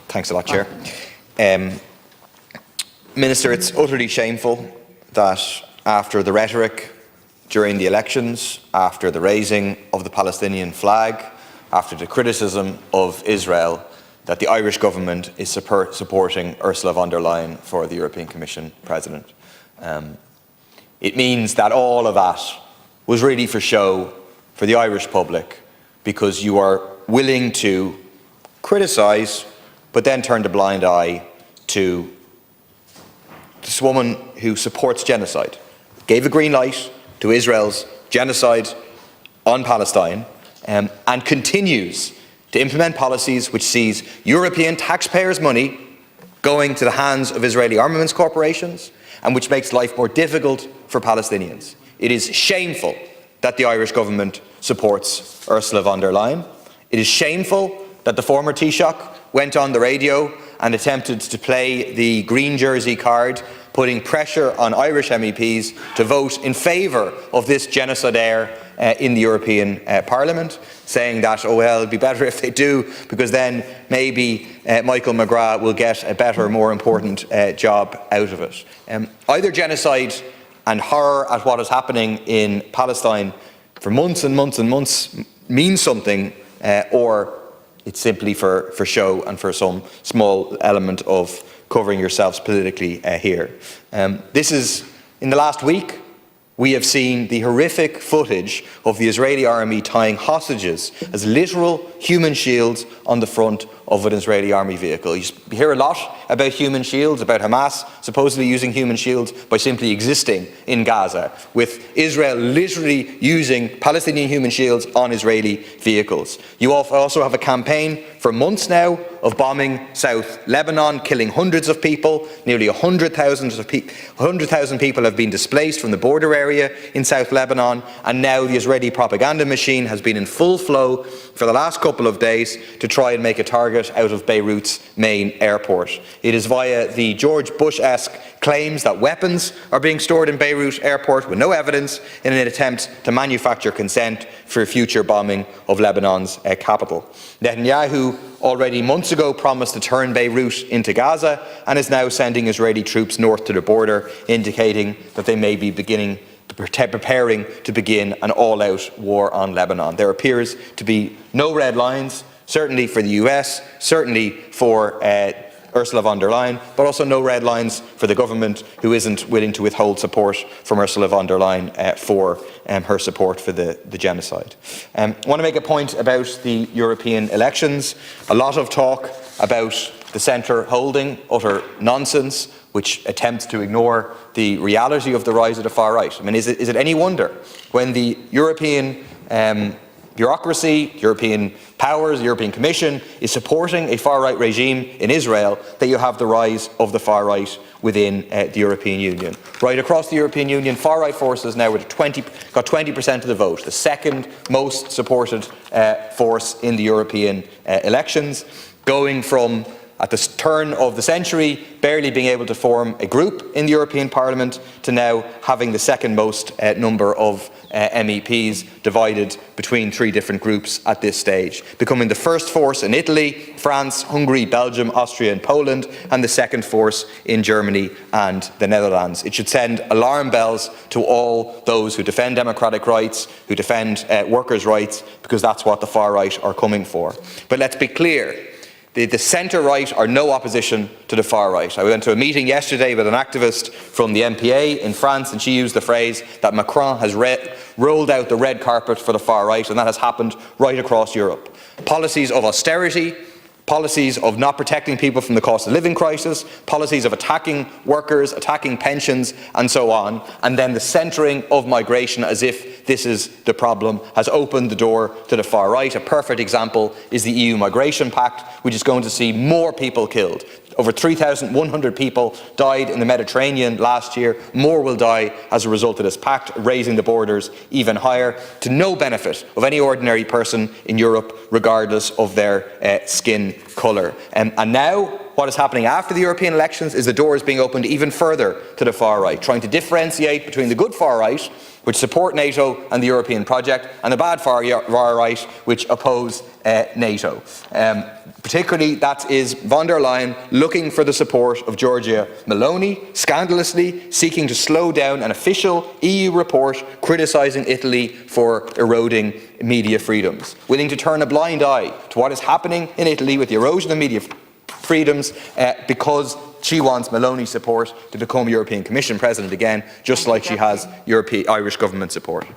Thanks a lot, Chair. Minister, it's utterly shameful that after the rhetoric during the elections, after the raising of the Palestinian flag, after the criticism of Israel, that the Irish government is supporting Ursula von der Leyen for the European Commission President. It means that all of that was really for show for the Irish public, because you are willing to criticise but then turn a blind eye to this woman who supports genocide, gave a green light to Israel's genocide on Palestine, and continues to implement policies which sees European taxpayers' money going to the hands of Israeli armaments corporations, and which makes life more difficult for Palestinians. It is shameful that the Irish government supports Ursula von der Leyen. It is shameful that the former Taoiseach went on the radio and attempted to play the green jersey card, putting pressure on Irish MEPs to vote in favour of this genocidaire in the European Parliament, saying that, oh well, it'd be better if they do, because then maybe Michael McGrath will get a better, more important job out of it. Either genocide and horror at what is happening in Palestine for months and months and months means something, or it's simply for show and for some small element of covering yourselves politically here. This is, in the last week, we have seen the horrific footage of the Israeli army tying hostages as literal human shields on the front of an Israeli army vehicle. You hear a lot about human shields, about Hamas supposedly using human shields by simply existing in Gaza, with Israel literally using Palestinian human shields on Israeli vehicles. You also have a campaign for months now of bombing South Lebanon, killing hundreds of people. Nearly 100,000 people have been displaced from the border area in South Lebanon, and now the Israeli propaganda machine has been in full flow for the last couple of days to try and make a target out of Beirut's main airport. It is via the George Bush-esque claims that weapons are being stored in Beirut airport with no evidence, in an attempt to manufacture consent for future bombing of Lebanon's capital. Netanyahu already months ago promised to turn Beirut into Gaza, and is now sending Israeli troops north to the border, indicating that they may be preparing to begin an all-out war on Lebanon. There appears to be no red lines, certainly for the US, certainly for Ursula von der Leyen, but also no red lines for the government, who isn't willing to withhold support from Ursula von der Leyen for her support for the genocide. I want to make a point about the European elections. A lot of talk about the centre holding utter nonsense, which attempts to ignore the reality of the rise of the far right. I mean, is it any wonder when the European bureaucracy, European powers, the European Commission is supporting a far-right regime in Israel, that you have the rise of the far-right within the European Union. Right across the European Union, far-right forces now got 20% of the vote, the second most supported force in the European elections, going from, at the turn of the century, barely being able to form a group in the European Parliament, to now having the second most number of MEPs divided between three different groups at this stage, becoming the first force in Italy, France, Hungary, Belgium, Austria and Poland, and the second force in Germany and the Netherlands. It should send alarm bells to all those who defend democratic rights, who defend workers' rights, because that's what the far right are coming for. But let's be clear. The centre-right are no opposition to the far-right. I went to a meeting yesterday with an activist from the MPA in France, and she used the phrase that Macron has rolled out the red carpet for the far-right, and that has happened right across Europe. Policies of austerity, policies of not protecting people from the cost of living crisis, policies of attacking workers, attacking pensions, and so on, and then the centering of migration as if this is the problem, has opened the door to the far right. A perfect example is the EU Migration Pact, which is going to see more people killed. Over 3,100 people died in the Mediterranean last year. More will die as a result of this pact, raising the borders even higher, to no benefit of any ordinary person in Europe, regardless of their skin colour. And now, what is happening after the European elections is the door is being opened even further to the far right, trying to differentiate between the good far right which support NATO and the European project, and the bad far right, which oppose NATO. Particularly, that is von der Leyen looking for the support of Giorgia Meloni, scandalously seeking to slow down an official EU report criticising Italy for eroding media freedoms, willing to turn a blind eye to what is happening in Italy with the erosion of media freedoms because she wants Meloni's support to become European Commission President again, just like she has Irish government support.